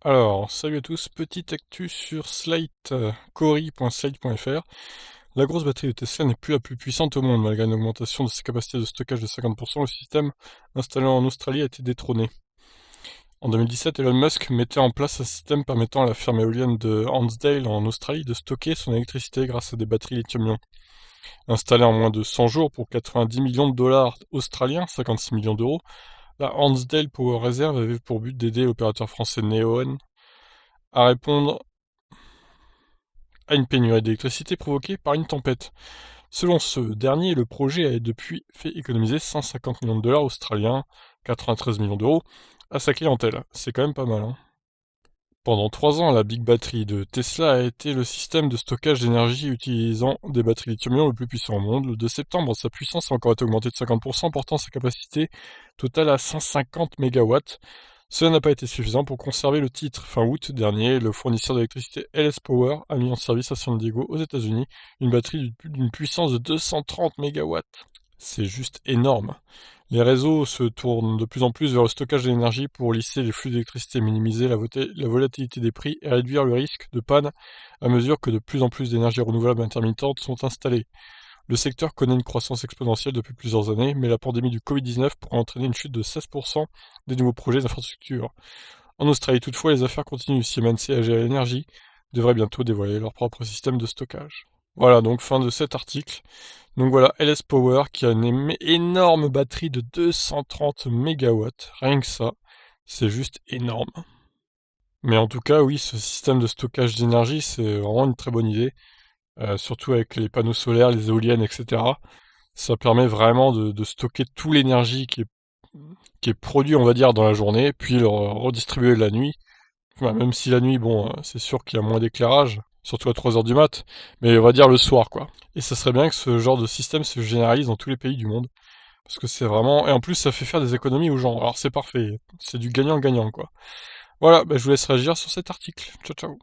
Alors, salut à tous, petite actu sur Slate, cori.slate.fr. La grosse batterie de Tesla n'est plus la plus puissante au monde. Malgré une augmentation de ses capacités de stockage de 50%, le système installé en Australie a été détrôné. En 2017, Elon Musk mettait en place un système permettant à la ferme éolienne de Hansdale en Australie de stocker son électricité grâce à des batteries lithium-ion. Installée en moins de 100 jours pour 90 millions de dollars australiens, 56 millions d'euros, la Hansdale Power Reserve avait pour but d'aider l'opérateur français Neoen à répondre à une pénurie d'électricité provoquée par une tempête. Selon ce dernier, le projet a depuis fait économiser 150 millions de dollars australiens, 93 millions d'euros, à sa clientèle. C'est quand même pas mal, hein. Pendant 3 ans, la Big Battery de Tesla a été le système de stockage d'énergie utilisant des batteries lithium-ion le plus puissant au monde. Le 2 septembre, sa puissance a encore été augmentée de 50%, portant sa capacité totale à 150 MW. Cela n'a pas été suffisant pour conserver le titre. Fin août dernier, le fournisseur d'électricité LS Power a mis en service à San Diego, aux États-Unis, une batterie d'une puissance de 230 MW. C'est juste énorme. Les réseaux se tournent de plus en plus vers le stockage d'énergie pour lisser les flux d'électricité, minimiser la volatilité des prix et réduire le risque de panne à mesure que de plus en plus d'énergies renouvelables intermittentes sont installées. Le secteur connaît une croissance exponentielle depuis plusieurs années, mais la pandémie du Covid-19 pourrait entraîner une chute de 16% des nouveaux projets d'infrastructure. En Australie toutefois, les affaires continuent. Siemens et AG Energy devraient bientôt dévoiler leur propre système de stockage. Voilà, donc fin de cet article. Donc voilà, LS Power qui a une énorme batterie de 230 mégawatts. Rien que ça, c'est juste énorme. Mais en tout cas, oui, ce système de stockage d'énergie, c'est vraiment une très bonne idée. Surtout avec les panneaux solaires, les éoliennes, etc. Ça permet vraiment de stocker toute l'énergie qui est produite, on va dire, dans la journée, puis le redistribuer la nuit. Enfin, même si la nuit, bon, c'est sûr qu'il y a moins d'éclairage, surtout à 3 heures du mat, mais on va dire le soir, quoi. Et ça serait bien que ce genre de système se généralise dans tous les pays du monde, parce que c'est vraiment... Et en plus, ça fait faire des économies aux gens, alors c'est parfait, c'est du gagnant-gagnant, quoi. Voilà, bah, je vous laisse réagir sur cet article. Ciao, ciao.